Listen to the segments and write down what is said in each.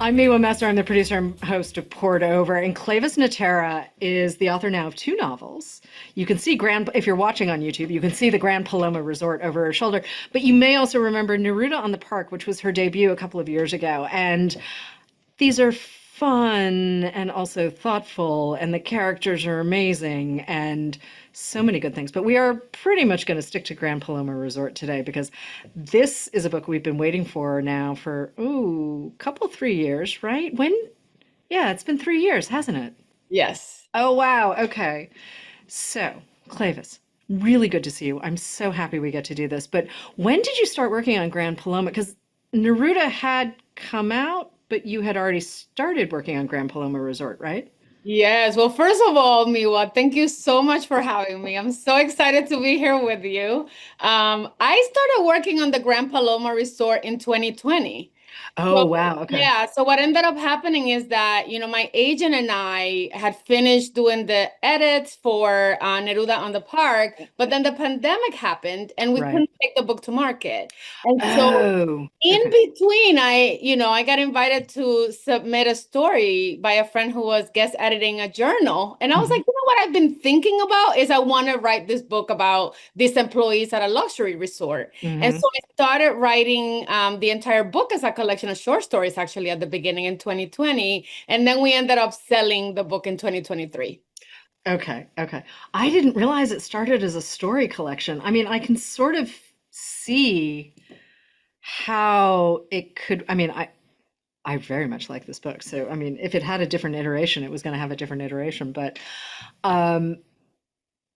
I'm Miwa Messer. I'm the producer and host of Poured Over. And Cleyvis Natera is the author now of two novels. You can see if you're watching on YouTube, you can see the Grand Paloma Resort over her shoulder. But you may also remember Neruda on the Park, which was her debut a couple of years ago. And these are fun and also thoughtful, and the characters are amazing, and so many good things. But we are pretty much going to stick to Grand Paloma Resort today because this is a book we've been waiting for now for, ooh, couple, 3 years, right? When? Yeah, it's been 3 years, hasn't it? Yes. Oh, wow. Okay. So, Clavis, really good to see you. I'm so happy we get to do this. But when did you start working on Grand Paloma? Because Neruda had come out, but you had already started working on Grand Paloma Resort, right? Yes. Well, first of all, Miwa, thank you so much for having me. I'm so excited to be here with you. I started working on the Grand Paloma Resort in 2020. Oh, So, wow. Okay. yeah, so what ended up happening is that, my agent and I had finished doing the edits for Neruda on the Park, but then the pandemic happened and we Right. couldn't take the book to market. And so Oh, in okay. between, I got invited to submit a story by a friend who was guest editing a journal. And I was like, Mhm. what I've been thinking about is I want to write this book about these employees at a luxury resort. And Mhm. so I started writing the entire book as a collection of short stories, actually, at the beginning in 2020. And then we ended up selling the book in 2023. Okay. Okay. I didn't realize it started as a story collection. I mean, I can sort of see how it could, I very much like this book. So, I mean, if it had a different iteration, it was going to have a different iteration. But um,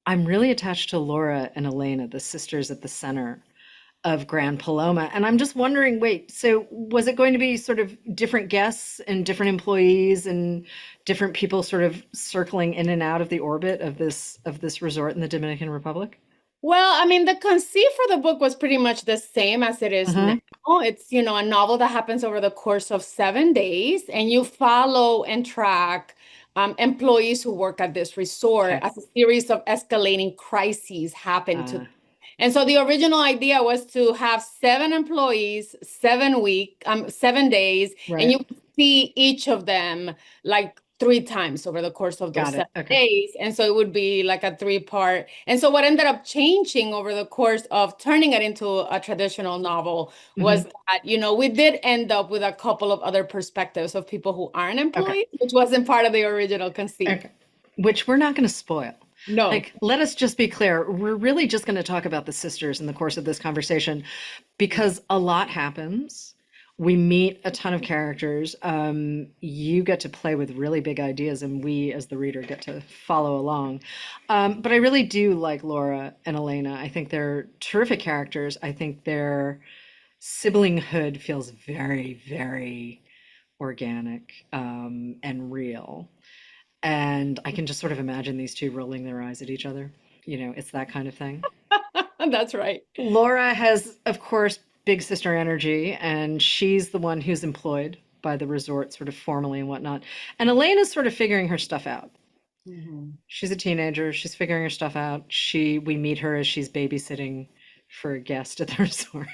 I'm really attached to Laura and Elena, the sisters at the center of Grand Paloma. And I'm just wondering, wait, so was it going to be sort of different guests and different employees and different people sort of circling in and out of the orbit of this resort in the Dominican Republic? Well, I mean, the conceit for the book was pretty much the same as it is now. Hmm. It's, a novel that happens over the course of 7 days, and you follow and track employees who work at this resort Okay. as a series of escalating crises happen to. Uh, And so the original idea was to have 7 employees, 7 days, and right. you see each of them like 3 times over the course of those Got it. seven Okay. days. And so it would be like a three-part. And so what ended up changing over the course of turning it into a traditional novel was Hmm. that, we did end up with a couple of other perspectives of people who aren't Okay. employees, which wasn't part of the original conceit. Okay. Which we're not going to spoil. No. Like, let us just be clear. We're really just going to talk about the sisters in the course of this conversation because a lot happens. We meet a ton of characters. You get to play with really big ideas, and we, as the reader, get to follow along. But I really do like Laura and Elena. I think they're terrific characters. I think their siblinghood feels very, very organic and real. And I can just sort of imagine these two rolling their eyes at each other. It's that kind of thing. That's right. Laura has, of course, big sister energy, and she's the one who's employed by the resort sort of formally and whatnot. And Elena's sort of figuring her stuff out. Mhm. She's a teenager, she's figuring her stuff out. We meet her as she's babysitting for a guest at the resort.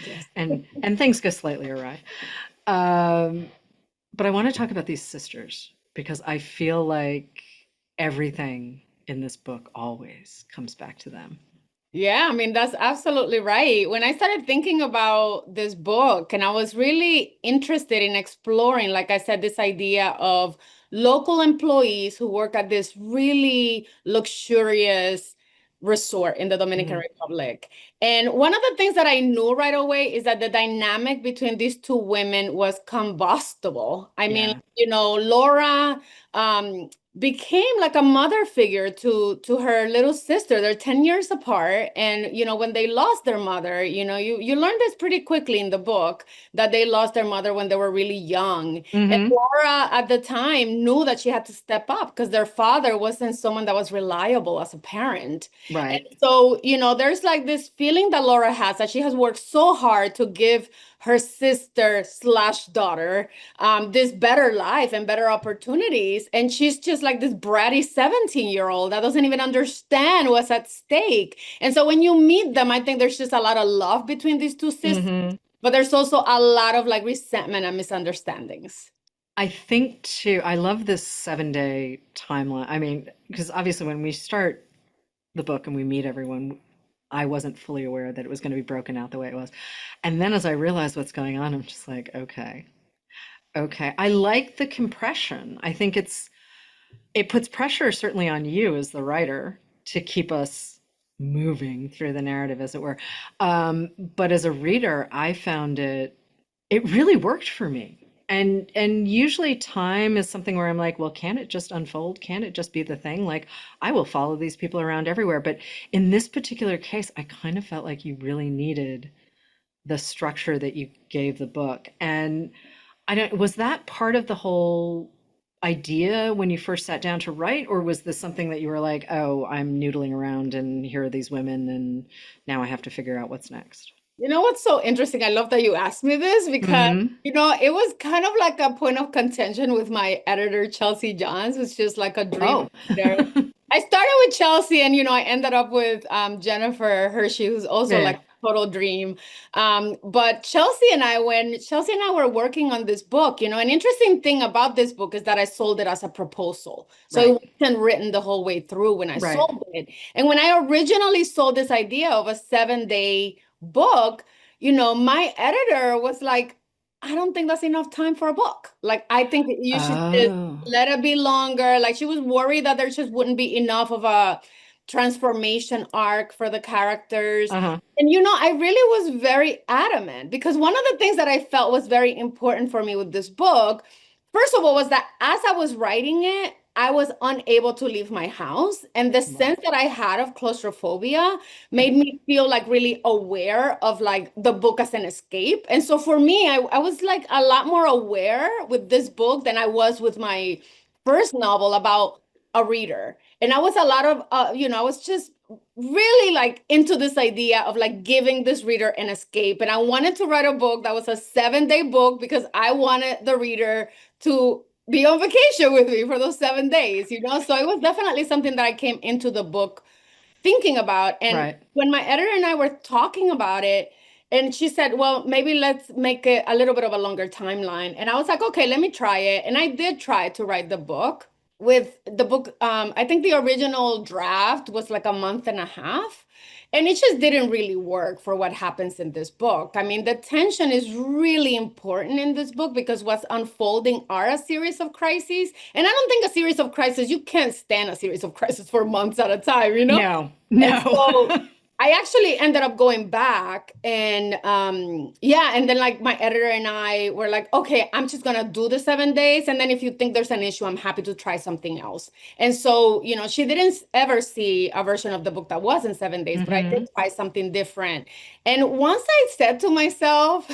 Yes. And things go slightly awry. Um, but I want to talk about these sisters because I feel like everything in this book always comes back to them. Yeah, I mean, that's absolutely right. When I started thinking about this book, and I was really interested in exploring, like I said, this idea of local employees who work at this really luxurious resort in the Dominican Mhm. Republic. And one of the things that I knew right away is that the dynamic between these two women was combustible. I mean, Yeah. Laura, um, became like a mother figure to her little sister. They're 10 years apart, and when they lost their mother, you learn this pretty quickly in the book that they lost their mother when they were really young. And Hmm. Laura at the time knew that she had to step up because their father wasn't someone that was reliable as a parent. And Right. so, there's like this feeling that Laura has that she has worked so hard to give her sister slash daughter this better life and better opportunities. And she's just like this bratty 17-year-old that doesn't even understand what's at stake. And so when you meet them, I think there's just a lot of love between these two sisters. Hmm. but there's also a lot of like resentment and misunderstandings. I think too, I love this 7 day timeline. I mean, because obviously when we start the book and we meet everyone, I wasn't fully aware that it was going to be broken out the way it was. And then as I realized what's going on, I'm just like, okay, okay. I like the compression. I think it puts pressure certainly on you as the writer to keep us moving through the narrative, as it were. But as a reader, I found it really worked for me. And usually time is something where I'm like, well, can it just unfold? Can it just be the thing? Like, I will follow these people around everywhere. But in this particular case, I kind of felt like you really needed the structure that you gave the book. And I don't, was that part of the whole idea when you first sat down to write, or was this something that you were like, oh, I'm noodling around and here are these women and now I have to figure out what's next? You know what's so interesting? I love that you asked me this because, Hmm. it was kind of like a point of contention with my editor, Chelsea Johns, who's just like a dream Oh. writer. I started with Chelsea and, I ended up with Jennifer Hershey, who's also like Yeah. a total dream. But when Chelsea and I were working on this book, an interesting thing about this book is that I sold it as a proposal. So Right. it wasn't written the whole way through when I Right. sold it. And when I originally sold this idea of a 7 day book, my editor was like, I don't think that's enough time for a book. Like, I think that you should just Oh. let it be longer. Like, she was worried that there just wouldn't be enough of a transformation arc for the characters. Uh-huh. And, I really was very adamant because one of the things that I felt was very important for me with this book, first of all, was that as I was writing it, I was unable to leave my house. And the Wow. sense that I had of claustrophobia made me feel like really aware of like the book as an escape. And so for me, I was like a lot more aware with this book than I was with my first novel about a reader. And I was a lot of, I was just really like into this idea of like giving this reader an escape. And I wanted to write a book that was a 7 day book because I wanted the reader to be on vacation with me for those 7 days, So it was definitely something that I came into the book thinking about. And Right. when my editor and I were talking about it, and she said, well, maybe let's make it a little bit of a longer timeline. And I was like, okay, let me try it. And I did try to write the book. With the book, I think the original draft was like a month and a half. And it just didn't really work for what happens in this book. I mean, the tension is really important in this book because what's unfolding are a series of crises. And I don't think a series of crises, you can't stand a series of crises for months at a time? No. And No. so I actually ended up going back and yeah, and then like my editor and I were like, okay, I'm just gonna do the 7 days. And then if you think there's an issue, I'm happy to try something else. And so, she didn't ever see a version of the book that was in 7 days, but I did Hmm. try something different. And once I said to myself,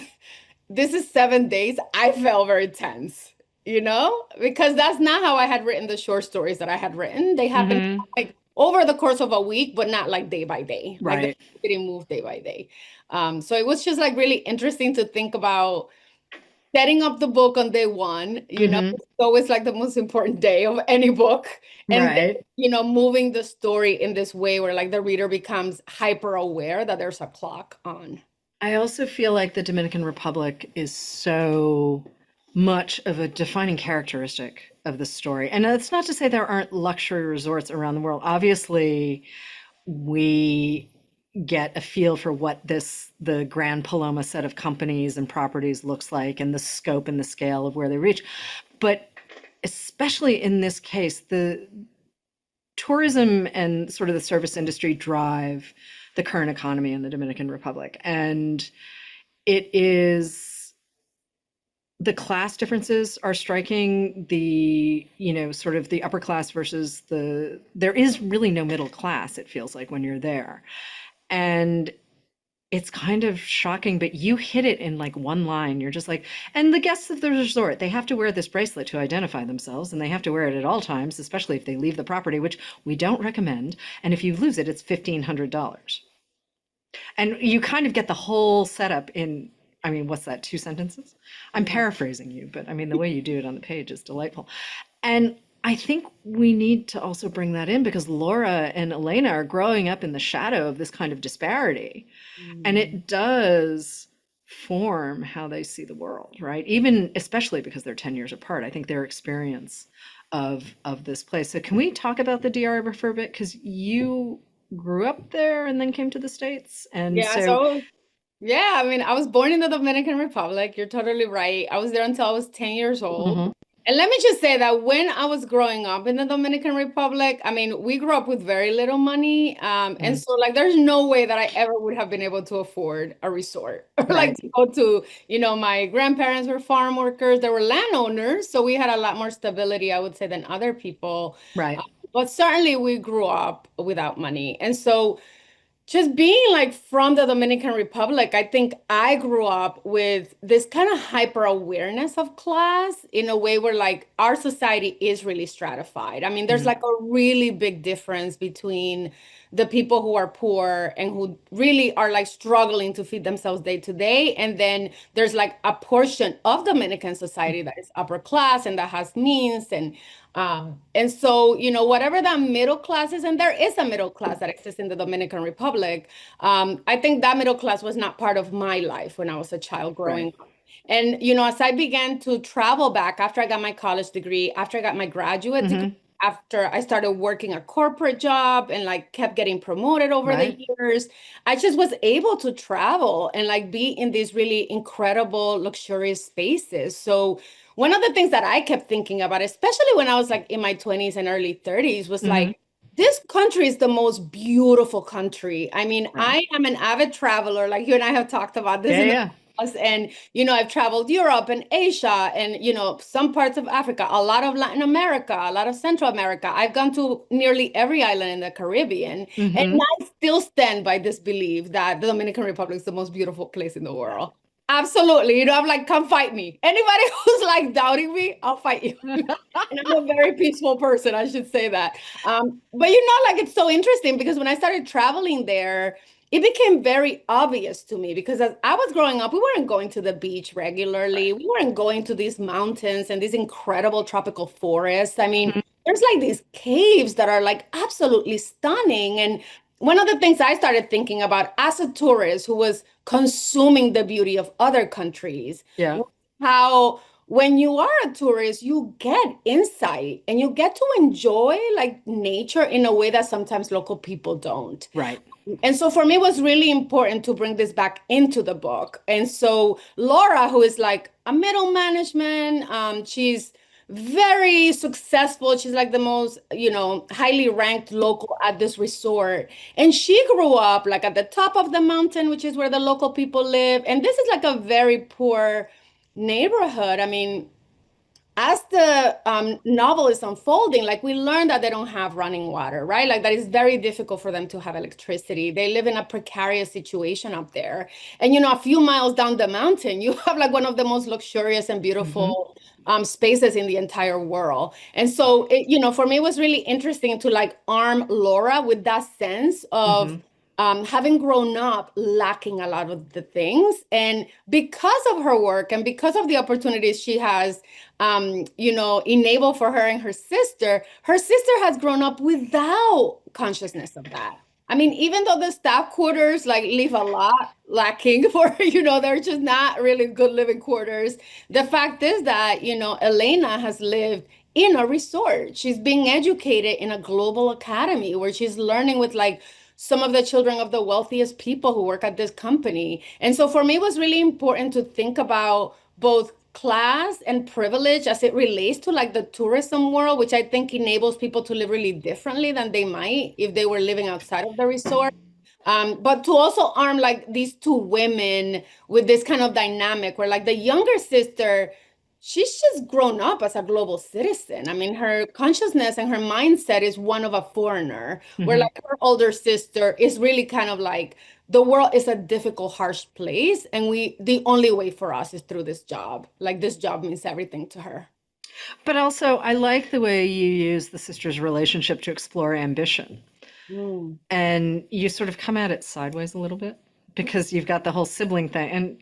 this is 7 days, I felt very tense. Because that's not how I had written the short stories that I had written. They happened Hmm. like over the course of a week, but not like day by day. Like Right. they didn't move day by day. So it was just like really interesting to think about setting up the book on day one. Hmm. It's always like the most important day of any book. And then, Right. moving the story in this way where like the reader becomes hyper aware that there's a clock on. I also feel like the Dominican Republic is so much of a defining characteristic of the story. And that's not to say there aren't luxury resorts around the world. Obviously, we get a feel for what the Grand Paloma set of companies and properties looks like and the scope and the scale of where they reach. But especially in this case, the tourism and sort of the service industry drive the current economy in the Dominican Republic. And it is the class differences are striking, sort of the upper class versus there is really no middle class, it feels like when you're there. And it's kind of shocking, but you hit it in like one line. You're just like, and the guests of the resort, they have to wear this bracelet to identify themselves, and they have to wear it at all times, especially if they leave the property, which we don't recommend. And if you lose it, it's $1,500. And you kind of get the whole setup in, I mean, what's that, 2 sentences? I'm Mhm. paraphrasing you, but I mean, the way you do it on the page is delightful. And I think we need to also bring that in because Laura and Elena are growing up in the shadow of this kind of disparity. And Mhm. it does form how they see the world, right? Even especially because they're 10 years apart. I think their experience of this place. So can we talk about the DR for a bit? Because you grew up there and then came to the States. And Yeah, so, so yeah, I mean, I was born in the Dominican Republic. You're totally right. I was there until I was 10 years old. mhm, And let me just say that when I was growing up in the Dominican Republic, I mean, we grew up with very little money. And mm, so like there's no way that I ever would have been able to afford a resort or like right, to go to, my grandparents were farm workers, they were landowners, so we had a lot more stability, I would say, than other people. right. But certainly we grew up without money. And so just being like from the Dominican Republic, I think I grew up with this kind of hyper awareness of class in a way where like our society is really stratified. I mean, there's Mm, like a really big difference between the people who are poor and who really are like struggling to feed themselves day to day. And then there's like a portion of Dominican society that is upper class and that has means and so, whatever that middle class is, and there is a middle class that exists in the Dominican Republic, I think that middle class was not part of my life when I was a child right. growing up. And, as I began to travel back after I got my college degree, after I got my graduate degree, Hmm. after I started working a corporate job and like kept getting promoted over the Right. years, I just was able to travel and like be in these really incredible, luxurious spaces. So, one of the things that I kept thinking about, especially when I was like in my 20s and early 30s, was Hmm. like, this country is the most beautiful country. I mean, Right. I am an avid traveler, like you and I have talked about this Yeah, in the yeah. past. And, I've traveled Europe and Asia and, some parts of Africa, a lot of Latin America, a lot of Central America. I've gone to nearly every island in the Caribbean. And Hmm. I still stand by this belief that the Dominican Republic is the most beautiful place in the world. Absolutely. I'm like, come fight me. Anybody who's like doubting me, I'll fight you. And I'm a very peaceful person, I should say that. But like it's so interesting because when I started traveling there, it became very obvious to me because as I was growing up, we weren't going to the beach regularly. We weren't going to these mountains and these incredible tropical forests. I mean, Hmm. there's like these caves that are like absolutely stunning. And one of the things I started thinking about as a tourist who was consuming the beauty of other countries Yeah. was how when you are a tourist, you get insight and you get to enjoy like nature in a way that sometimes local people don't. Right. And so for me, it was really important to bring this back into the book. And so Laura, who is like a middle management, she's very successful. She's like the most, highly ranked local at this resort. And she grew up like at the top of the mountain, which is where the local people live. And this is like a very poor neighborhood. I mean, as the novel is unfolding, like we learn that they don't have running water, right? Like that is very difficult for them to have electricity. They live in a precarious situation up there. And, a few miles down the mountain, you have like one of the most luxurious and Hmm. beautiful spaces in the entire world. And so, for me, it was really interesting to like arm Laura with that sense of Hmm. having grown up lacking a lot of the things. And because of her work and because of the opportunities she has, enable for her and her sister has grown up without consciousness of that. I mean, even though the staff quarters like leave a lot lacking for, they're just not really good living quarters. The fact is that, Elena has lived in a resort. She's being educated in a global academy where she's learning with like some of the children of the wealthiest people who work at this company. And so for me, it was really important to think about both class and privilege as it relates to like the tourism world, which I think enables people to live really differently than they might if they were living outside of the resort. But to also arm like these two women with this kind of dynamic where like the younger sister, she's just grown up as a global citizen. I mean, her consciousness and her mindset is one of a foreigner, where Hmm. like her older sister is really kind of like the world is a difficult, harsh place, and the only way for us is through this job. Like this job means everything to her. But also, I like the way you use the sisters' relationship to explore ambition. Mm. And you sort of come at it sideways a little bit because you've got the whole sibling thing. And,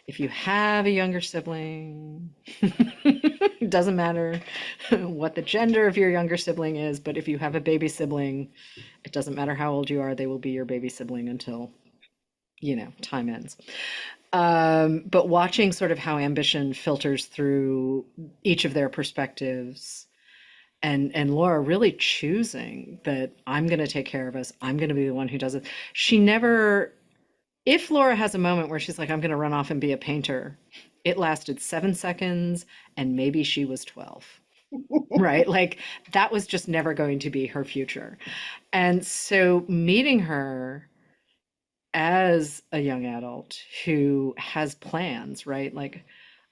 if you have a younger sibling, it doesn't matter what the gender of your younger sibling is, but if you have a baby sibling, it doesn't matter how old you are, they will be your baby sibling until time ends. But watching sort of how ambition filters through each of their perspectives, and Laura really choosing that I'm going to take care of us. I'm going to be the one who does it. She never, if Laura has a moment where she's like, I'm going to run off and be a painter, it lasted 7 seconds and maybe she was 12, right? Like that was just never going to be her future. And so meeting her as a young adult who has plans, right? Like,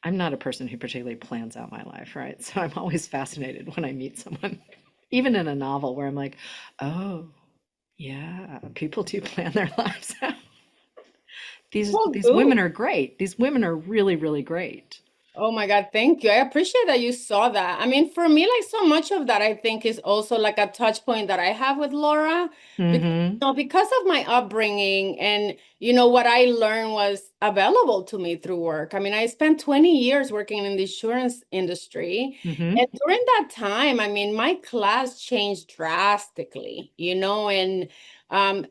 I'm not a person who particularly plans out my life, right? So I'm always fascinated when I meet someone, even in a novel, where I'm like, oh, yeah, people do plan their lives out. Well, These women do. are great. These women are really, really great. Oh my God, thank you. I appreciate that you saw that. I mean, for me, like so much of that, I think is also like a touch point that I have with Laura because, Mm-hmm. because of my upbringing and, what I learned was available to me through work. I mean, I spent 20 years working in the insurance industry. Mm-hmm. And during that time, I mean, my class changed drastically, and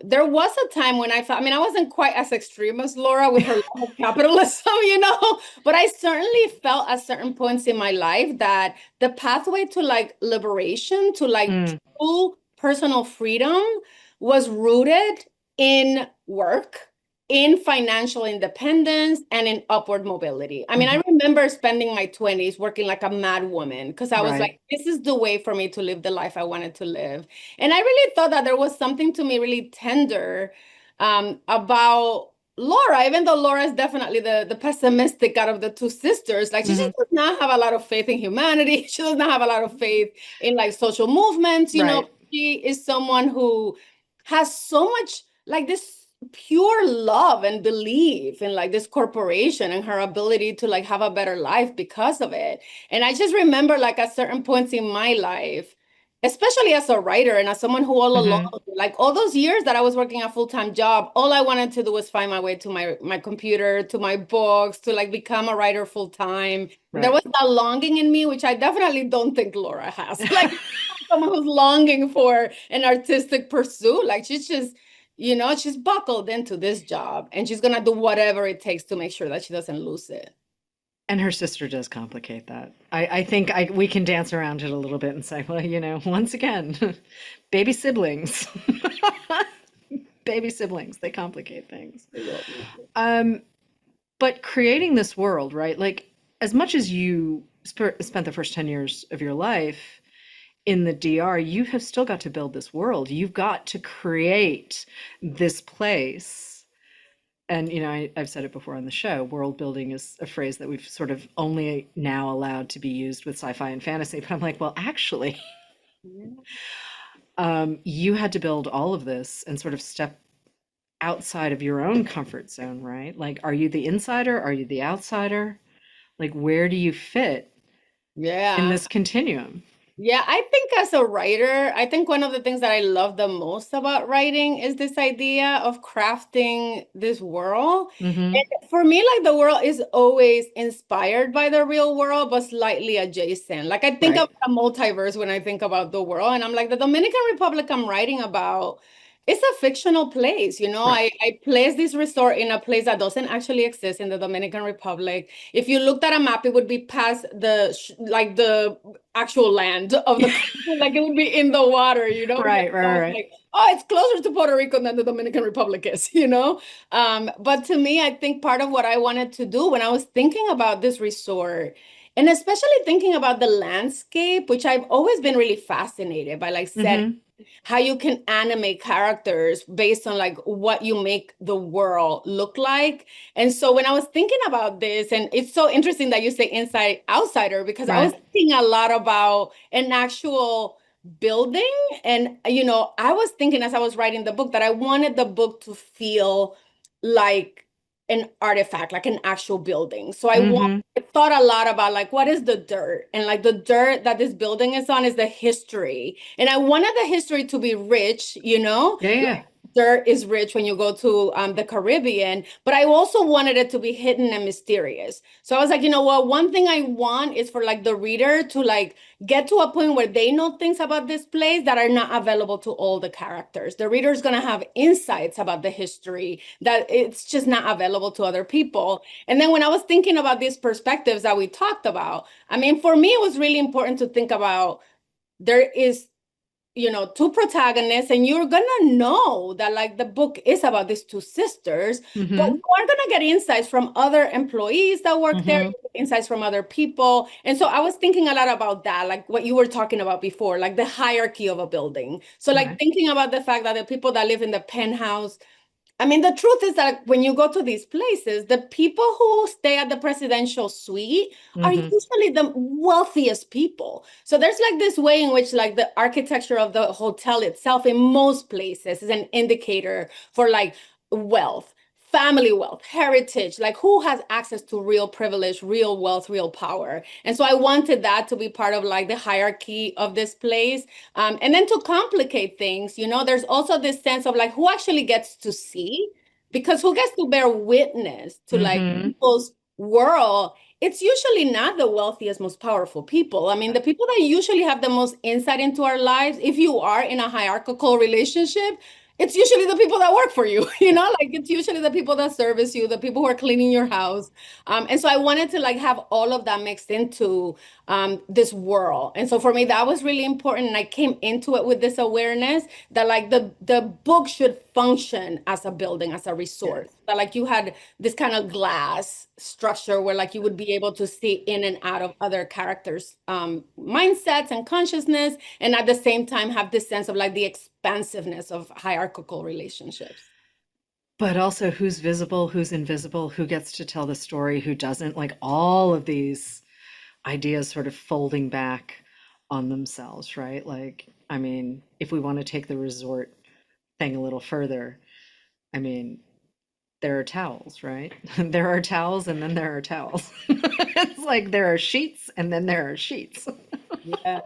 there was a time when I felt, I mean, I wasn't quite as extreme as Laura with her love of capitalism, but I certainly felt at certain points in my life that the pathway to like liberation, to like Mm. true personal freedom was rooted in work, in financial independence, and in upward mobility. I mean, Mm-hmm. I remember spending my 20s working like a mad woman because I was Right. like, this is the way for me to live the life I wanted to live. And I really thought that there was something to me really tender about Laura, even though Laura is definitely the pessimistic out of the two sisters, like she Mm-hmm. just does not have a lot of faith in humanity. She does not have a lot of faith in like social movements. Right. She is someone who has so much like this pure love and belief in like this corporation and her ability to like have a better life because of it. And I just remember like at certain points in my life, especially as a writer and as someone who all along, Mm-hmm. like all those years that I was working a full-time job, all I wanted to do was find my way to my computer, to my books, to like become a writer full-time. And there Right. was that longing in me, which I definitely don't think Laura has. Like someone who's longing for an artistic pursuit. Like she's just, she's buckled into this job and she's gonna do whatever it takes to make sure that she doesn't lose it. And her sister does complicate that. I think we can dance around it a little bit and say, well, once again, baby siblings, baby siblings, they complicate things. Um, but creating this world, right? Like, as much as you spent the first 10 years of your life in the DR, you have still got to build this world. You've got to create this place. And I've said it before on the show, world building is a phrase that we've sort of only now allowed to be used with sci-fi and fantasy. But I'm like, well, actually, you had to build all of this and sort of step outside of your own comfort zone, right? Like, are you the insider? Are you the outsider? Like, where do you fit in Yeah. this continuum? Yeah, I think as a writer, I think one of the things that I love the most about writing is this idea of crafting this world. Mm-hmm. And for me, like the world is always inspired by the real world, but slightly adjacent. Like I think of Right. a multiverse when I think about the world, and I'm like, the Dominican Republic I'm writing about. It's a fictional place, Right. I place this resort in a place that doesn't actually exist in the Dominican Republic. If you looked at a map, it would be past like the actual land of the country, like it would be in the water, because Right. Right. I was Right. like, oh, it's closer to Puerto Rico than the Dominican Republic is, But to me, I think part of what I wanted to do when I was thinking about this resort, and especially thinking about the landscape, which I've always been really fascinated by, like setting Mm-hmm. how you can animate characters based on like what you make the world look like. And so when I was thinking about this, and it's so interesting that you say inside outsider, because I was Right. thinking a lot about an actual building. And, I was thinking as I was writing the book that I wanted the book to feel like an artifact, like an actual building. So Mm-hmm. I thought a lot about like what is the dirt, and like the dirt that this building is on is the history, and I wanted the history to be rich, Yeah. Yeah. dirt is rich when you go to the Caribbean, but I also wanted it to be hidden and mysterious. So I was like, you know what? One thing I want is for like the reader to like get to a point where they know things about this place that are not available to all the characters. The reader is going to have insights about the history that it's just not available to other people. And then when I was thinking about these perspectives that we talked about, I mean, for me, it was really important to think about there is two protagonists, and you're gonna know that like the book is about these two sisters, but Mm-hmm. you are gonna get insights from other employees that work there, Mm-hmm. insights from other people. And so I was thinking a lot about that, like what you were talking about before, like the hierarchy of a building. So like Right. thinking about the fact that the people that live in the penthouse, I mean, the truth is that when you go to these places, the people who stay at the presidential suite are Mm-hmm. usually the wealthiest people. So there's like this way in which like the architecture of the hotel itself in most places is an indicator for like wealth, family wealth, heritage, like who has access to real privilege, real wealth, real power. And so I wanted that to be part of like the hierarchy of this place. And then to complicate things, there's also this sense of like who actually gets to see, because who gets to bear witness to like Mm-hmm. people's world. It's usually not the wealthiest, most powerful people. I mean, the people that usually have the most insight into our lives, if you are in a hierarchical relationship, it's usually the people that work for you, like it's usually the people that service you, the people who are cleaning your house. And so I wanted to like have all of that mixed into this world. And so for me, that was really important. And I came into it with this awareness that like the book should function as a building, as a resort. Yes. That like you had this kind of glass structure where like you would be able to see in and out of other characters' mindsets and consciousness, and at the same time have this sense of like the expansiveness of hierarchical relationships. But also who's visible, who's invisible, who gets to tell the story, who doesn't, like all of these ideas sort of folding back on themselves, right? Like, I mean, if we want to take the resort thing a little further, I mean, there are towels, right? There are towels and then there are towels. It's like there are sheets and then there are sheets. Yes.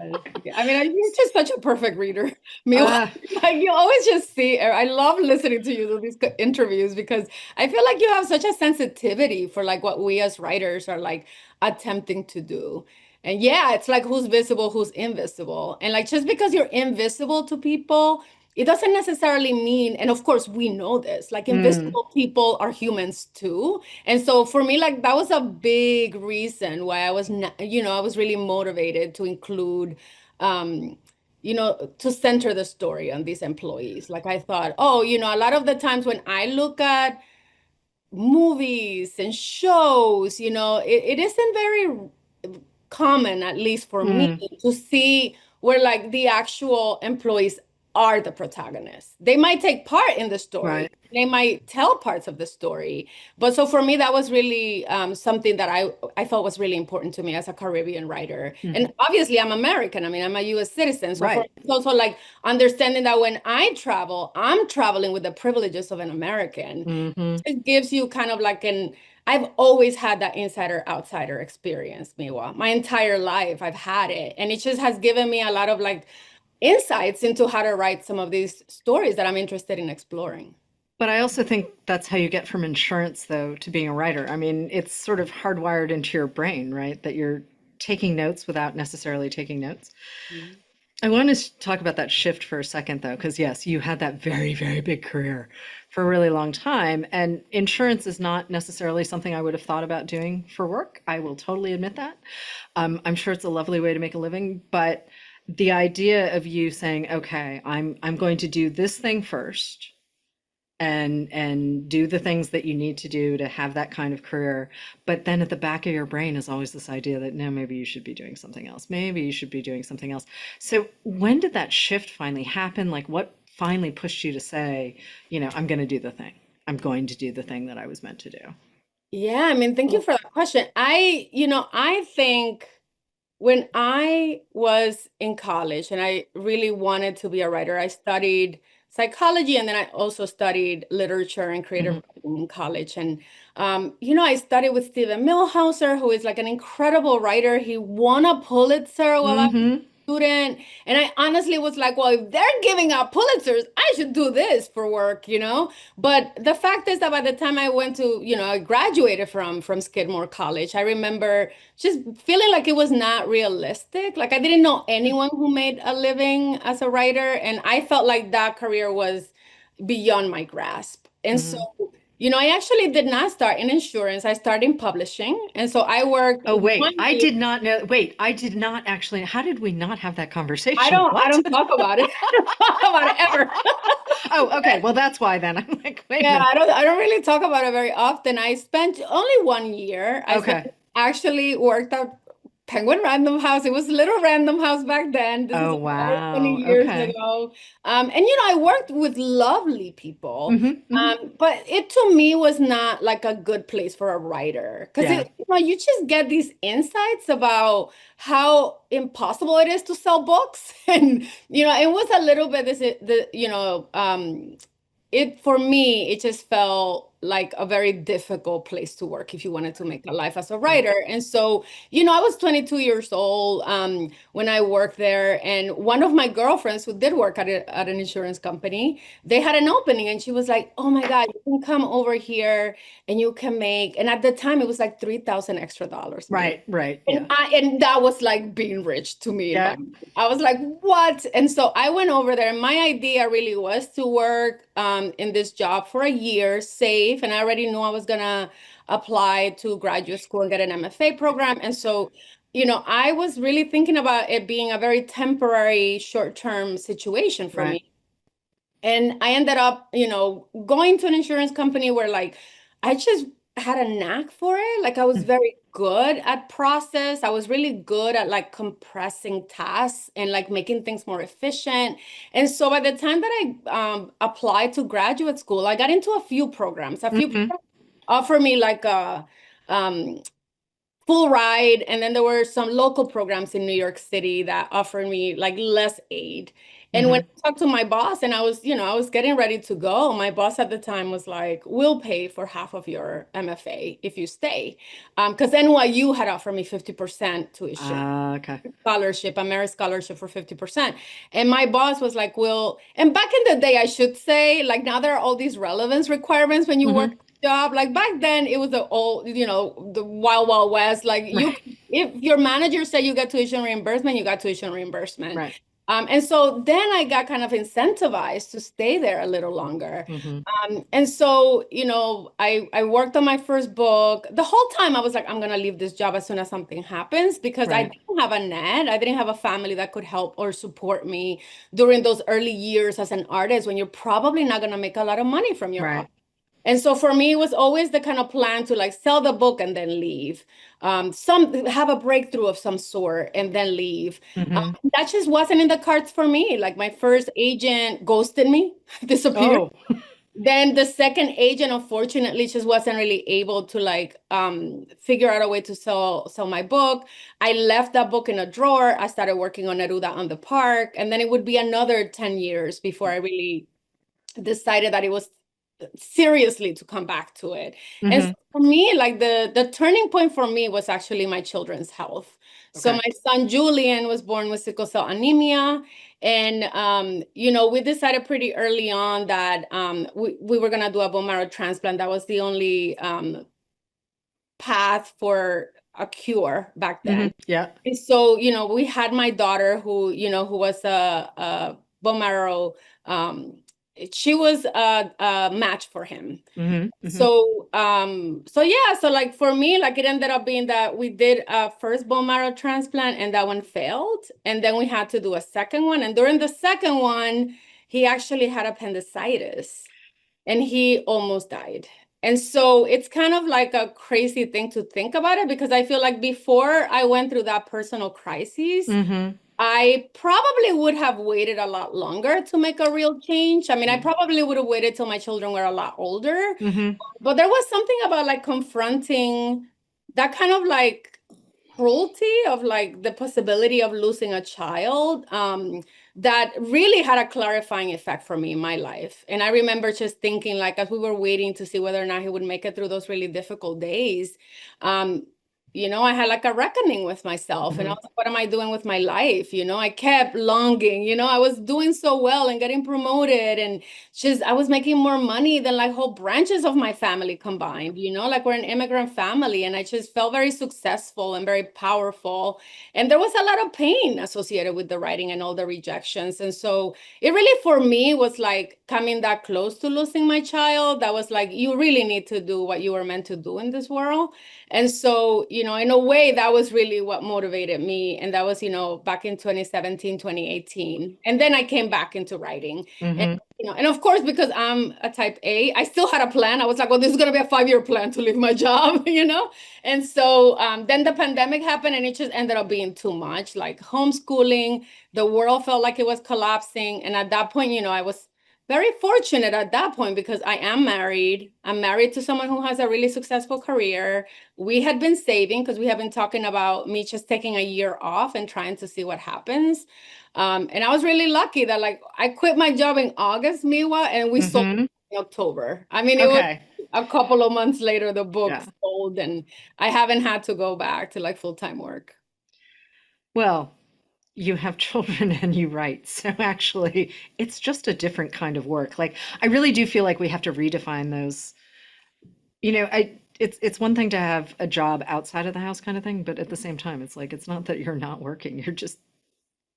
Yeah. I mean, you're just such a perfect reader. Miwa, Uh, like you always just see, I love listening to you do these interviews because I feel like you have such a sensitivity for like what we as writers are like attempting to do. And yeah, it's like who's visible, who's invisible. And like just because you're invisible to people, it doesn't necessarily mean, and of course we know this, like mm. invisible people are humans too. And so for me, like that was a big reason why I was not, I was really motivated to include, to center the story on these employees. Like I thought, oh, a lot of the times when I look at movies and shows, it isn't very common, at least for me, Mm. to see where like the actual employees are the protagonists. They might take part in the story. Right. They might tell parts of the story. But so for me, that was really something that I felt was really important to me as a Caribbean writer. Mhm. And obviously, I'm American. I mean, I'm a US citizen. So for me, Right. it's also like understanding that when I travel, I'm traveling with the privileges of an American. Hmm. It gives you kind of like I've always had that insider outsider experience, Miwa. My entire life I've had it. And it just has given me a lot of like insights into how to write some of these stories that I'm interested in exploring. But I also think that's how you get from insurance, though, to being a writer. I mean, it's sort of hardwired into your brain, right? That you're taking notes without necessarily taking notes. Mhm. I want to talk about that shift for a second, though, because yes, you had that very, very big career for a really long time. And insurance is not necessarily something I would have thought about doing for work. I will totally admit that. I'm sure it's a lovely way to make a living, but the idea of you saying, okay, I'm going to do this thing first and do the things that you need to do to have that kind of career, but then at the back of your brain is always this idea that no, maybe you should be doing something else, maybe you should be doing something else. So when did that shift finally happen? Like what finally pushed you to say, I'm going to do the thing, I'm going to do the thing that I was meant to do? Yeah, I mean, thank you for that question. I think when I was in college and I really wanted to be a writer, I studied psychology and then I also studied literature and creative Hmm. writing in college. And, I studied with Stephen Millhauser, who is like an incredible writer. He won a Pulitzer while I was Hmm. student. And I honestly was like, well, if they're giving out Pulitzers, I should do this for work, you know? But the fact is that by the time I went to, I graduated from Skidmore College, I remember just feeling like it was not realistic. Like I didn't know anyone who made a living as a writer, and I felt like that career was beyond my grasp. And so, Mhm. I actually did not start in insurance. I started in publishing. And so I worked Oh, wait, 1 year. I did not actually. How did we not have that I conversation? don't I What? don't talk about it. I don't talk about it ever. Oh, okay. Well, that's why then. I'm like, wait a Yeah, minute. I don't really talk about it very often. I spent only 1 year. Okay. Actually worked at Penguin Random House. It was a little random house back then. This is Oh, over 20 wow. years Okay. ago. And I worked with lovely people. Hmm. But it to me was not like a good place for a writer because Yeah. you just get these insights about how impossible it is to sell books. And it was a little bit it for me, it just felt like a very difficult place to work if you wanted to make a life as a Yeah. writer. And so, I was 22 years old when I worked there. And one of my girlfriends who did work at an insurance company, they had an opening and she was like, oh my God, you can come over here and you can make, and at the time it was like 3,000 extra dollars a year. Right. Right. And Yeah. that was like being rich to me in my Yeah. mind. I was like, what? And so I went over there. And my idea really was to work in this job for a year, safe. And I already knew I was gonna apply to graduate school and get an MFA program. And so, I was really thinking about it being a very temporary, short-term situation for Right. me. And I ended up, going to an insurance company where like I just had a knack for it. Like I was very good at process. I was really good at like compressing tasks and like making things more efficient. And so by the time that I applied to graduate school, I got into a few programs. A few Hmm. programs offered me like a um, full ride. And then there were some local programs in New York City that offered me like less aid. And when Hmm. I talked to my boss and I was getting ready to go, my boss at the time was like, we'll pay for half of your MFA if you stay. Because NYU had offered me 50% tuition Okay. scholarship, a merit scholarship for 50%. And my boss was like, well, and back in the day, I should say, like now there are all these relevance requirements when you work Hmm. a job. Like back then it was the old, the wild, wild west. Like Right. if your manager said you got tuition reimbursement, you got tuition reimbursement. Right. And so then I got kind of incentivized to stay there a little longer. Hmm. And so, I worked on my first book. The whole time I was like, I'm gonna leave this job as soon as something happens because I Right. didn't have a net. I didn't have a family that could help or support me during those early years as an artist when you're probably not gonna make a lot of money from your art. Right. And so for me, it was always the kind of plan to like sell the book and then leave. Some have a breakthrough of some sort and then leave. Hmm. That just wasn't in the cards for me. Like my first agent ghosted me, disappeared. Oh. Then the second agent, unfortunately, just wasn't really able to like figure out a way to sell my book. I left that book in a drawer. I started working on Neruda on the Park, and then it would be another 10 years before I really decided that it was seriously to come back to it. And so Hmm. for me, like the turning point for me was actually my children's health. So Okay. my son Julian was born with sickle cell anemia. And we decided pretty early on that we were gonna do a bone marrow transplant. That was the only path for a cure back Hmm. then. Yeah. And so, we had my daughter who was a bone marrow, she was a match for him. Hmm. Hmm. So yeah, so like for me, like it ended up being that we did a first bone marrow transplant and that one failed. And then we had to do a second one. And during the second one, he actually had appendicitis and he almost died. And so it's kind of like a crazy thing to think about it because I feel like before I went through that personal crisis, Hmm. I probably would have waited a lot longer to make a real change. I mean, I Yeah. probably would have waited till my children were a lot older, Hmm. but there was something about like confronting that kind of like cruelty of like the possibility of losing a child that really had a clarifying effect for me in my life. And I remember just thinking like as we were waiting to see whether or not he would make it through those really difficult days, um, I had like a reckoning with myself, and I Hmm. was like, what am I doing with my life? I kept longing, I was doing so well and getting promoted, and just I was making more money than like whole branches of my family combined, like we're an immigrant family, and I just felt very successful and very powerful. And there was a lot of pain associated with the writing and all the rejections. And so it really, for me, was like coming that close to losing my child. That was like, you really need to do what you were meant to do in this world. And so, in a way, that was really what motivated me. And that was, back in 2017, 2018. And then I came back into writing. And, Hmm. and of course, because I'm a type A, I still had a plan. I was like, well, this is going to be a 5-year plan to leave my job, And so then the pandemic happened, and it just ended up being too much, like homeschooling. The world felt like it was collapsing. And at that point, I was very fortunate at that point because I am married. I'm married to someone who has a really successful career. We had been saving because we have been talking about me just taking a year off and trying to see what happens. And I was really lucky that like I quit my job in August, Miwa, and we sold Hmm. in October. I mean, it was Okay. a couple of months later, the book Yeah. sold, and I haven't had to go back to like full-time work. Well, you have children and you write. So actually, it's just a different kind of work. Like, I really do feel like we have to redefine those. It's one thing to have a job outside of the house kind of thing, but at the same time, it's like it's not that you're not working, you're just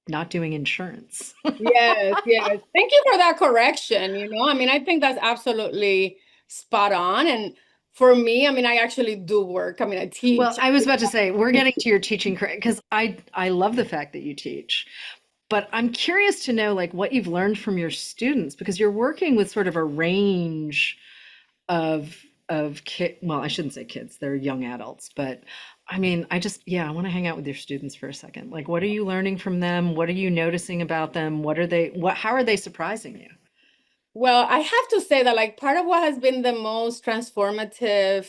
not doing insurance. Yes, yes. Thank you for that correction. I mean, I think that's absolutely spot on. And for me, I mean, I actually do work. I mean, I Well, teach. I was about to say, we're getting to your teaching because I love the fact that you teach. But I'm curious to know like what you've learned from your students because you're working with sort of a range of kid, well, I shouldn't say kids, they're young adults, but I mean, I want to hang out with your students for a second. Like what are you learning from them? What are you noticing about them? How are they surprising you? Well, I have to say that like part of what has been the most transformative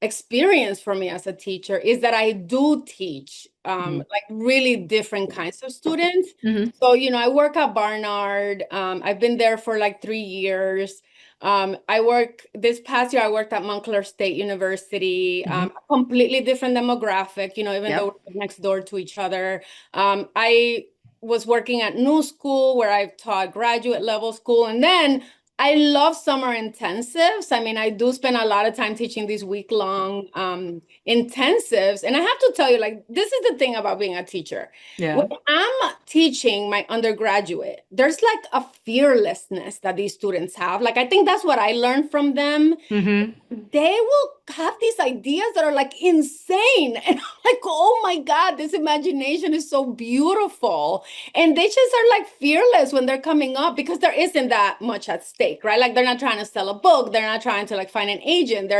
experience for me as a teacher is that I do teach Hmm. like really different kinds of students. Hmm. So, I work at Barnard. I've been there for like 3 years. I work this past year, I worked at Montclair State University, Hmm. a completely different demographic, even though Yep. we're next door to each other. I was working at New School where I've taught graduate level school. And then I love summer intensives. I mean, I do spend a lot of time teaching these week-long intensives. And I have to tell you, like, this is the thing about being a teacher. When Yeah. I'm teaching my undergraduate, there's like a fearlessness that these students have. Like, I think that's what I learned from them. Hmm. They will have these ideas that are like insane. And I'm like, oh my God, this imagination is so beautiful. And they just are like fearless when they're coming up because there isn't that much at stake, right? Like they're not trying to sell a book. They're not trying to like find an agent.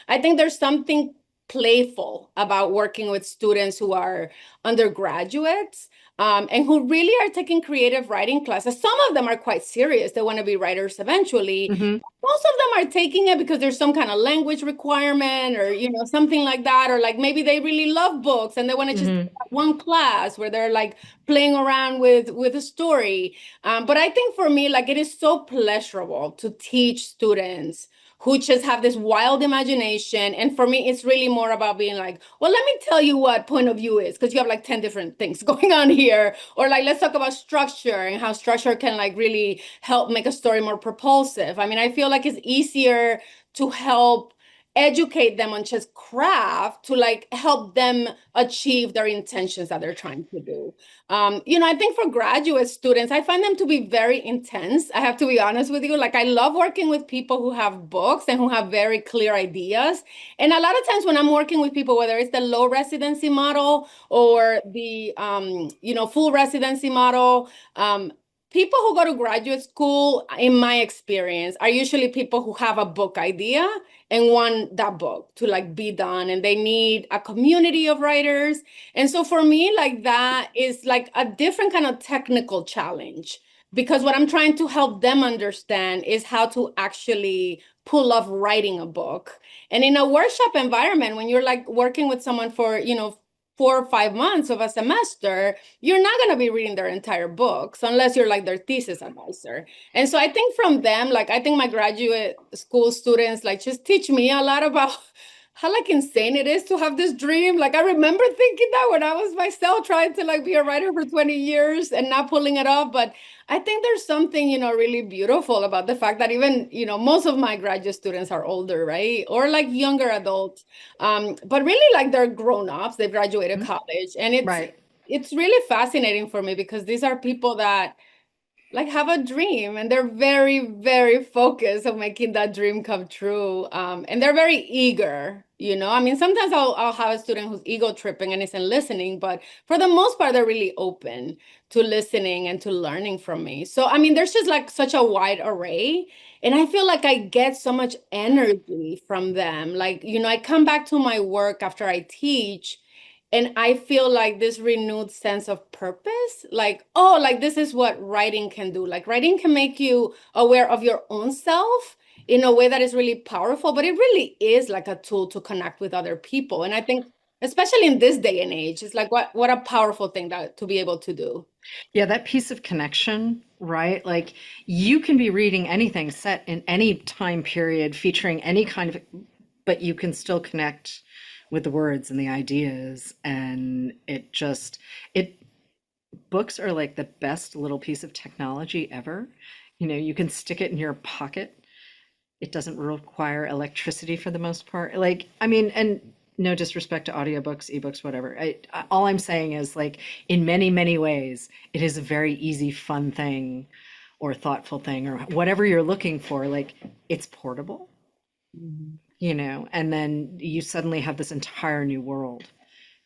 I think there's something playful about working with students who are undergraduates and who really are taking creative writing classes. Some of them are quite serious. They want to be writers eventually. Hmm. Most of them are taking it because there's some kind of language requirement or, something like that. Or like maybe they really love books and they want to just Hmm. take one class where they're like playing around with a story. But I think for me, like it is so pleasurable to teach students who just have this wild imagination. And for me, it's really more about being like, well, let me tell you what point of view is, because you have like 10 different things going on here. Or like, let's talk about structure and how structure can like really help make a story more propulsive. I mean, I feel like it's easier to help educate them on just craft to like help them achieve their intentions that they're trying to do. I think for graduate students, I find them to be very intense. I have to be honest with you. Like, I love working with people who have books and who have very clear ideas. And a lot of times when I'm working with people, whether it's the low residency model or the, full residency model, people who go to graduate school, in my experience, are usually people who have a book idea and want that book to like be done, and they need a community of writers. And so for me, like that is like a different kind of technical challenge because what I'm trying to help them understand is how to actually pull off writing a book. And in a workshop environment, when you're like working with someone for, 4 or 5 months of a semester, you're not going to be reading their entire books unless you're like their thesis advisor. And so I think from them, like I think my graduate school students like just teach me a lot about how like insane it is to have this dream. Like I remember thinking that when I was myself trying to like be a writer for 20 years and not pulling it off. But I think there's something, really beautiful about the fact that even, most of my graduate students are older, right? Or like younger adults. But really like they're grown-ups, they've graduated Mhm. college. And it's Right. it's really fascinating for me because these are people that like have a dream and they're very, very focused on making that dream come true. And they're very eager, I mean, sometimes I'll have a student who's ego tripping and isn't listening, but for the most part, they're really open to listening and to learning from me. So, I mean, there's just like such a wide array. And I feel like I get so much energy from them. Like, I come back to my work after I teach and I feel like this renewed sense of purpose, like, oh, like this is what writing can do. Like writing can make you aware of your own self in a way that is really powerful, but it really is like a tool to connect with other people. And I think, especially in this day and age, it's like what a powerful thing that to be able to do. Yeah, that piece of connection, right? Like you can be reading anything set in any time period featuring any kind of, but you can still connect with the words and the ideas. And it, books are like the best little piece of technology ever. You can stick it in your pocket. It doesn't require electricity for the most part. Like, I mean, and no disrespect to audiobooks, ebooks, whatever. All I'm saying is, like, in many, many ways, it is a very easy, fun thing or thoughtful thing or whatever you're looking for. Like, it's portable, Mhm. and then you suddenly have this entire new world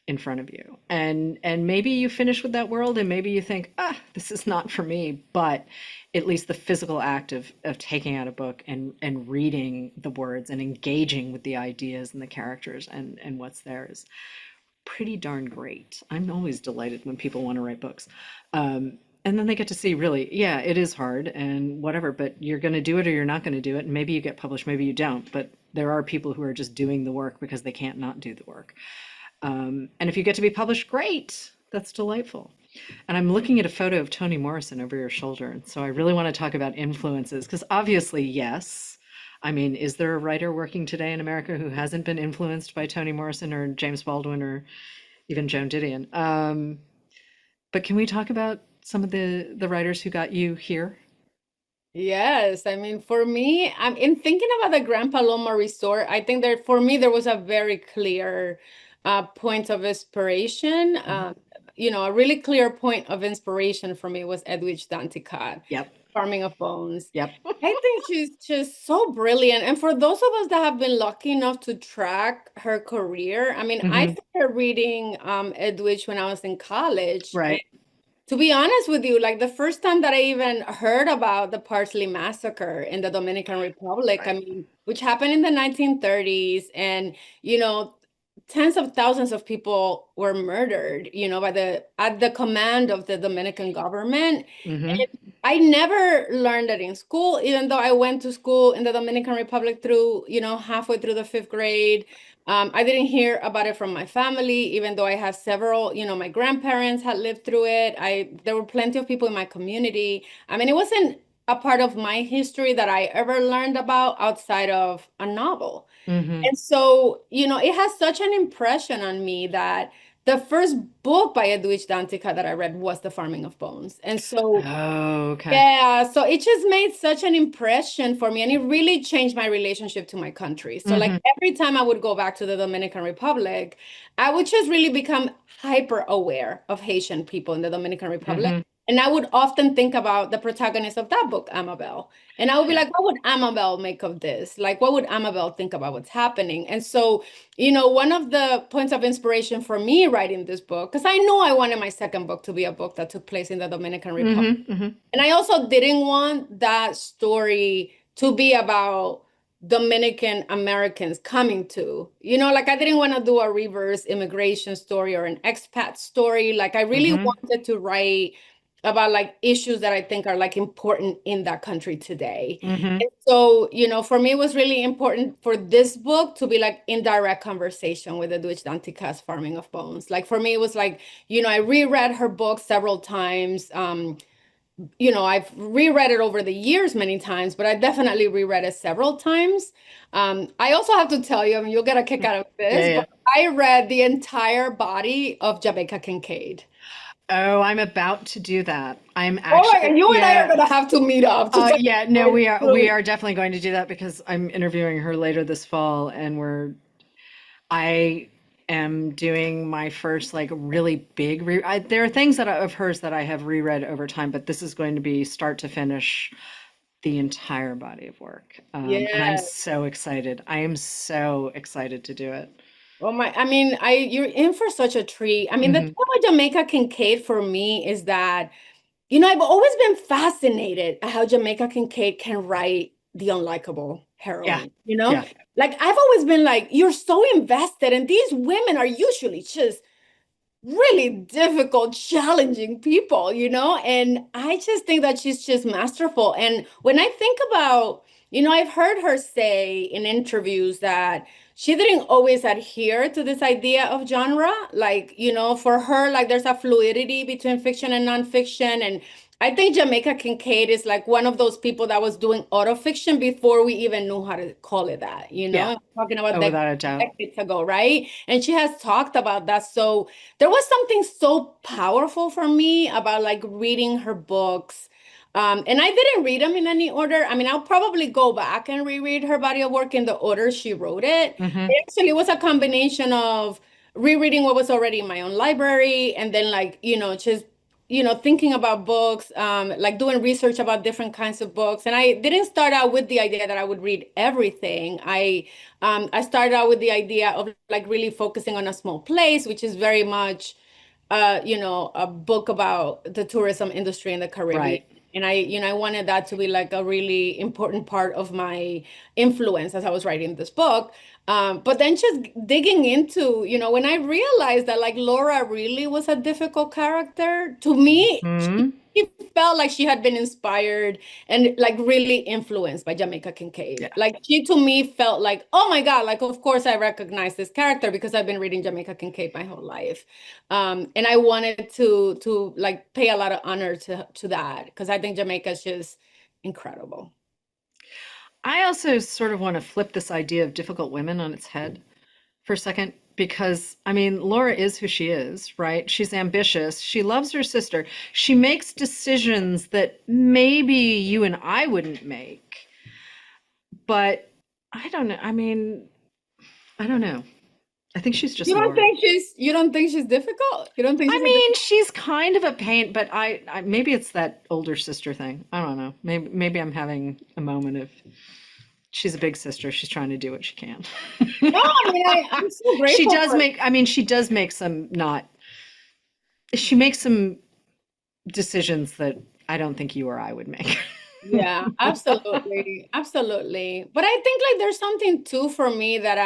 in front of you. And maybe you finish with that world and maybe you think, this is not for me, but at least the physical act of taking out a book and reading the words and engaging with the ideas and the characters and what's there is pretty darn great. I'm always delighted when people want to write books. And then they get to see, really, yeah, it is hard and whatever, but you're going to do it or you're not going to do it. And maybe you get published, maybe you don't, but there are people who are just doing the work because they can't not do the work. And if you get to be published, great. That's delightful. And I'm looking at a photo of Toni Morrison over your shoulder. And so I really want to talk about influences because obviously, yes. I mean, is there a writer working today in America who hasn't been influenced by Toni Morrison or James Baldwin or even Joan Didion? But can we talk about some of the writers who got you here? Yes, I mean, for me, I'm in thinking about the Grand Paloma Resort. I think there, for me, there was a very clear point of inspiration. Mhm. A really clear point of inspiration for me was Edwidge Danticat, Yep. Farming of Bones. Yep. I think she's just so brilliant. And for those of us that have been lucky enough to track her career, I mean, I Hmm. started reading Edwidge when I was in college. Right. To be honest with you, like the first time that I even heard about the Parsley Massacre in the Dominican Republic, I Right. mean, which happened in the 1930s, and you know, tens of thousands of people were murdered, by the at the command of the Dominican government. Hmm. And I never learned that in school, even though I went to school in the Dominican Republic through, halfway through the fifth grade. I didn't hear about it from my family, even though I have several, my grandparents had lived through it. There were plenty of people in my community. I mean, it wasn't a part of my history that I ever learned about outside of a novel. Hmm. And so, it has such an impression on me that the first book by Edwidge Danticat that I read was The Farming of Bones. And so Oh, okay. yeah, so it just made such an impression for me, and it really changed my relationship to my country. So, like Hmm. every time I would go back to the Dominican Republic, I would just really become hyper aware of Haitian people in the Dominican Republic. Hmm. And I would often think about the protagonist of that book, Amabel. And I would be Yeah. like, what would Amabel make of this? Like, what would Amabel think about what's happening? And so, one of the points of inspiration for me writing this book, because I know I wanted my second book to be a book that took place in the Dominican Republic. Hmm. Hmm. And I also didn't want that story to be about Dominican Americans coming to, like I didn't want to do a reverse immigration story or an expat story. Like I really Hmm. wanted to write about like issues that I think are like important in that country today. Hmm. And so, for me, it was really important for this book to be like in direct conversation with Edwidge Danticat's Farming of Bones. Like for me, it was like, I reread her book several times. I've reread it over the years many times, but I definitely reread it several times. I also have to tell you, I mean, you'll get a kick out of Yeah, this, yeah. but I read the entire body of Jamaica Kincaid. Oh, I'm about to do that. I'm Oh my actually, God, you and I are yeah. gonna have to meet up to talk Yeah, no, about it we through. are definitely going to do that because I'm interviewing her later this fall, and I am doing my first like really big there are things of hers that I have reread over time, but this is going to be start to finish the entire body of work. And I'm Yeah. so excited. I am so excited to do it. Oh my, I mean, you're in for such a treat. I mean, the thing Hmm. about Jamaica Kincaid for me is that, I've always been fascinated at how Jamaica Kincaid can write the unlikable Yeah, heroine, yeah, Like I've always been like, you're so invested, and these women are usually just really difficult, challenging people, And I just think that she's just masterful. And when I think about, I've heard her say in interviews that she didn't always adhere to this idea of genre. Like, for her, like there's a fluidity between fiction and nonfiction. And I think Jamaica Kincaid is like one of those people that was doing autofiction before we even knew how to call it that, yeah. Talking about Oh, without a doubt. decades ago, right? And she has talked about that. So there was something so powerful for me about like reading her books. And I didn't read them in any order. I mean, I'll probably go back and reread her body of work in the order she wrote it. Hmm. Actually, it was a combination of rereading what was already in my own library and then like, just thinking about books, like doing research about different kinds of books. And I didn't start out with the idea that I would read everything. I started out with the idea of like really focusing on a small place, which is very much, a book about the tourism industry in the Caribbean. Right. And I wanted that to be like a really important part of my influence as I was writing this book. But then just digging into, when I realized that like Laura really was a difficult character, to me, Hmm. she felt like she had been inspired and like really influenced by Jamaica Kincaid. Yeah. Like she to me felt like, oh my God, like of course I recognize this character because I've been reading Jamaica Kincaid my whole life. And I wanted to like pay a lot of honor to that because I think Jamaica is just incredible. I also sort of want to flip this idea of difficult women on its head for a second because I mean, Laura is who she is, right? She's ambitious. She loves her sister. She makes decisions that maybe you and I wouldn't make. But I don't know. I mean, I don't know. I think she's just Laura. You don't think she's difficult? You don't think I she's a mean, she's kind of a pain, but maybe it's that older sister thing. I don't know. Maybe I'm having a moment of she's a big sister. She's trying to do what she can. no, I mean I'm so She grateful does for make, I mean, she does make some not, she makes some decisions that I don't think you or I would make. yeah, absolutely. Absolutely. But I think like there's something too for me that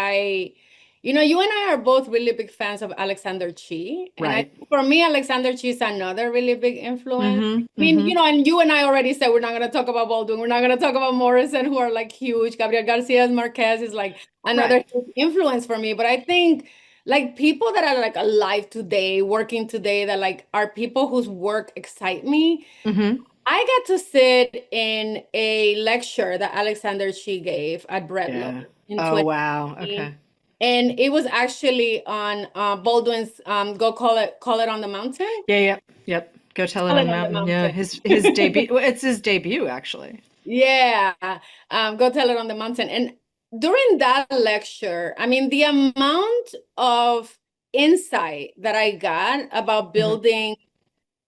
you and I are both really big fans of Alexander Chi. And I Right. think for me, Alexander Chi is another really big influence. Mm-hmm. I mean, Mm-hmm. and you and I already said we're not going to talk about Baldwin. We're not going to talk about Morrison, who are like huge. Gabriel Garcia Marquez is like another Right. huge influence for me. But I think like people that are like alive today, working today, that like are people whose work excite me. Mm-hmm. I got to sit in a lecture that Alexander Chi gave at Breadlow Yeah. in Oh, wow. 2018. Okay. And it was actually on Baldwin's Go Call It on the Mountain. Yeah, yep. Yep. Go tell it Call on It the on the mountain. Yeah. Mountain. His debut. Well, it's his debut actually. Yeah. Go Tell It on the Mountain. And during that lecture, I mean, the amount of insight that I got about Mm-hmm. building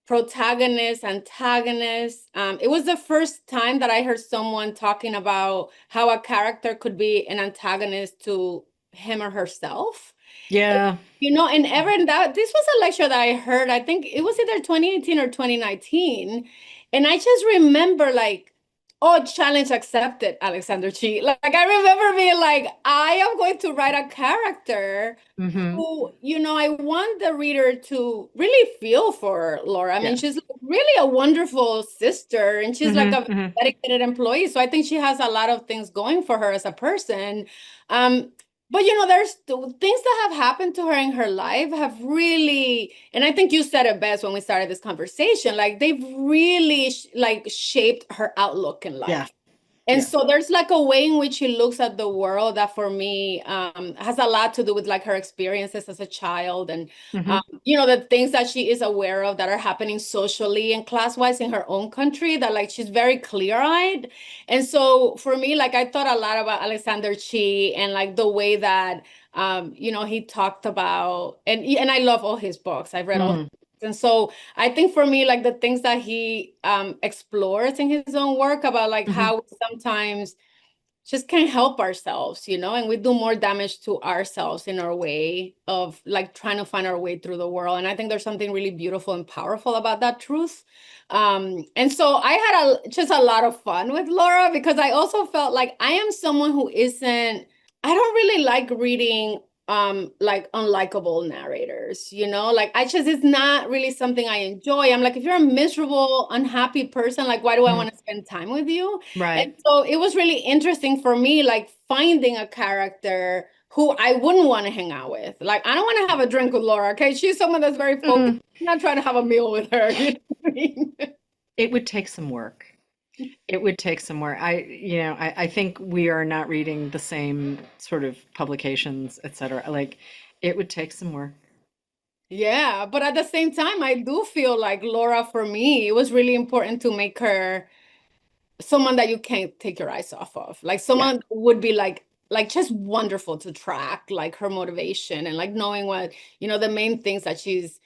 protagonist, antagonist. It was the first time that I heard someone talking about how a character could be an antagonist to him or herself. Yeah. And ever that this was a lecture that I heard, I think it was either 2018 or 2019. And I just remember like, oh, challenge accepted, Alexander Chi. Like I remember being like, I am going to write a character Mm-hmm. who, I want the reader to really feel for Laura. I mean, Yeah. she's really a wonderful sister and she's like Mm-hmm. a Mm-hmm. dedicated employee. So I think she has a lot of things going for her as a person. Um, But there's things that have happened to her in her life have really, and I think you said it best when we started this conversation, like they've really like shaped her outlook in Yeah, life. And yeah. so there's like a way in which she looks at the world that for me has a lot to do with like her experiences as a child and Hmm. the things that she is aware of that are happening socially and class-wise in her own country that like she's very clear-eyed. And so for me, like I thought a lot about Alexander Chi and like the way that he talked about and I love all his books. I've read all his Mm, books. And so I think for me, like the things that he explores in his own work about like hmm. how we sometimes just can't help ourselves, and we do more damage to ourselves in our way of like trying to find our way through the world. And I think there's something really beautiful and powerful about that truth. And so I had just a lot of fun with Laura because I also felt like I am someone who isn't, I don't really like reading like unlikable narrators, like I just it's not really something I enjoy. I'm like, if you're a miserable, unhappy person, like why do I Mm. want to spend time with you? And Right. so it was really interesting for me, like finding a character who I wouldn't want to hang out with. Like, I don't want to have a drink with Laura, okay? She's someone that's very focused. Mm. I'm not trying to have a meal with her. You know what I mean? It would take some work. It would take some work. I think we are not reading the same sort of publications, et cetera. Like, it would take some work. Yeah, but at the same time, I do feel like Laura, for me, it was really important to make her someone that you can't take your eyes off of. Like Yeah. someone would be like just wonderful to track, like her motivation and like knowing what, the main things that she's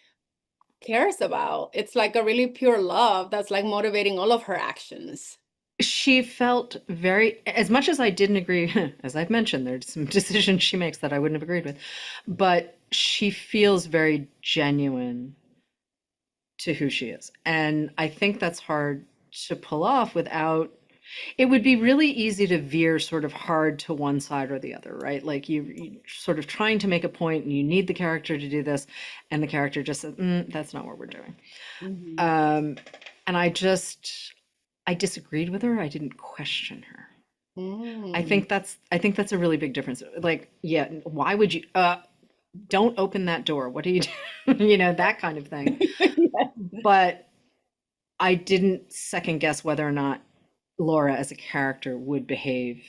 cares about. It's like a really pure love that's like motivating all of her actions. She felt very, as much as I didn't agree, as I've mentioned, there's some decisions she makes that I wouldn't have agreed with, but she feels very genuine to who she is. And I think that's hard to pull off without, it would be really easy to veer sort of hard to one side or the other, right? Like you sort of trying to make a point and you need the character to do this, and the character just says, that's not what we're doing. Mhm. Um, and I disagreed with her. I didn't question her. Mm. I think that's a really big difference. Like, yeah, why would you don't open that door? What are you doing? That kind of thing. Yes. But I didn't second guess whether or not Laura as a character would behave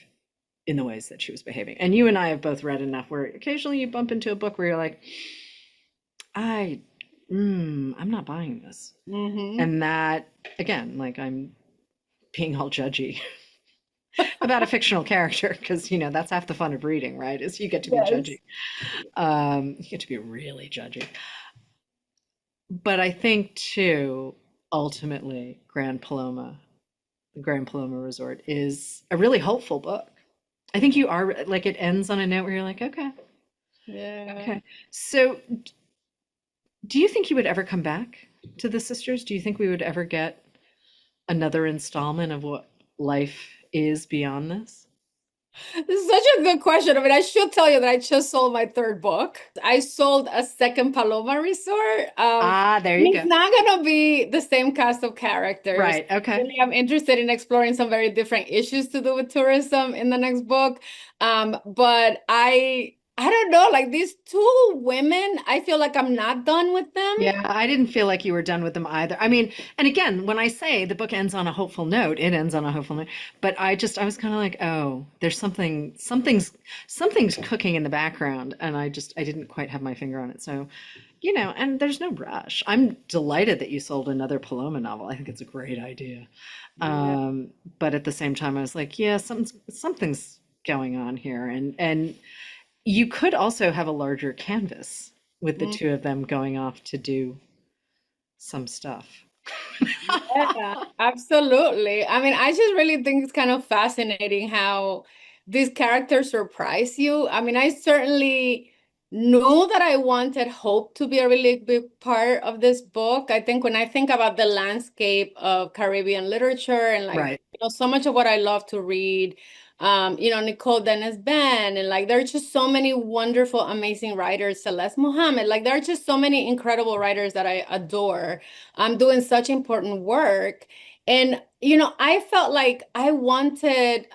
in the ways that she was behaving. And you and I have both read enough where occasionally you bump into a book where you're like, I I'm not buying this. Hmm. And that again, like I'm being all judgy about a fictional character because that's half the fun of reading, right? Is you get to be Yes. judgy. You get to be really judgy. But I think too, ultimately, the Grand Paloma Resort is a really hopeful book. I think you are like it ends on a note where you're like, okay, Yeah. okay. So, do you think you would ever come back to the sisters? Do you think we would ever get another installment of what life is beyond this? This is such a good question. I mean, I should tell you that I just sold my third book. I sold a second Paloma Resort. Ah, there you It's go. not gonna be the same cast of characters. Right. Okay. Really, I'm interested in exploring some very different issues to do with tourism in the next book. But I don't know, like these two women, I feel like I'm not done with them. Yeah, I didn't feel like you were done with them either. I mean, and again, when I say the book ends on a hopeful note, it ends on a hopeful note. But I was kind of like, oh, there's something's cooking in the background, and I didn't quite have my finger on it. So, and there's no rush. I'm delighted that you sold another Paloma novel. I think it's a great idea. Yeah. Um, but at the same time, I was like, yeah, something's going on here, and you could also have a larger canvas with the Mm, two of them going off to do some stuff. yeah, absolutely. I mean, I just really think it's kind of fascinating how these characters surprise you. I mean, I certainly knew that I wanted hope to be a really big part of this book. I think when I think about the landscape of Caribbean literature and like, Right. so much of what I love to read, Nicole Dennis Ben, and like there are just so many wonderful, amazing writers, Celeste Mohammed, like there are just so many incredible writers that I adore. I'm doing such important work. And, I felt like I wanted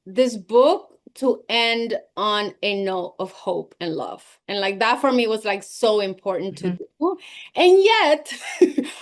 this book to end on a note of hope and love. And like that for me was like so important to do. And yet,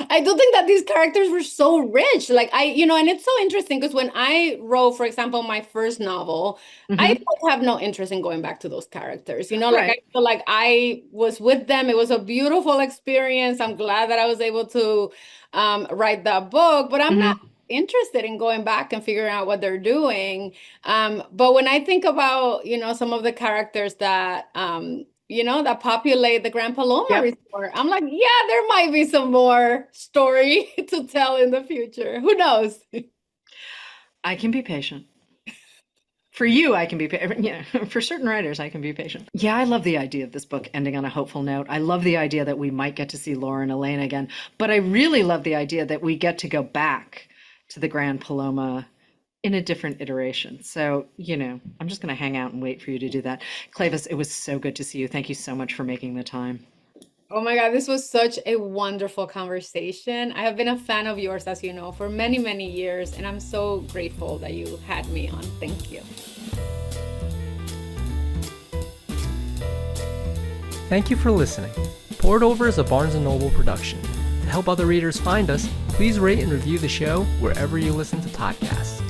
I do think that these characters were so rich. Like and it's so interesting because when I wrote, for example, my first novel, I would have no interest in going back to those characters. Like I feel like I was with them. It was a beautiful experience. I'm glad that I was able to write that book, but I'm not interested in going back and figuring out what they're doing. But when I think about, some of the characters that, that populate the Grand Paloma Resort, I'm like, yeah, there might be some more story to tell in the future. Who knows? I can be patient. For you, I can be patient. Yeah, for certain writers, I can be patient. Yeah, I love the idea of this book ending on a hopeful note. I love the idea that we might get to see Laura and Elaine again. But I really love the idea that we get to go back to the Grand Paloma in a different iteration. So, I'm just going to hang out and wait for you to do that. Cleyvis, it was so good to see you. Thank you so much for making the time. Oh my God, this was such a wonderful conversation. I have been a fan of yours, as you know, for many, many years, and I'm so grateful that you had me on. Thank you. Thank you for listening. Poured Over is a Barnes & Noble production. To help other readers find us, please rate and review the show wherever you listen to podcasts.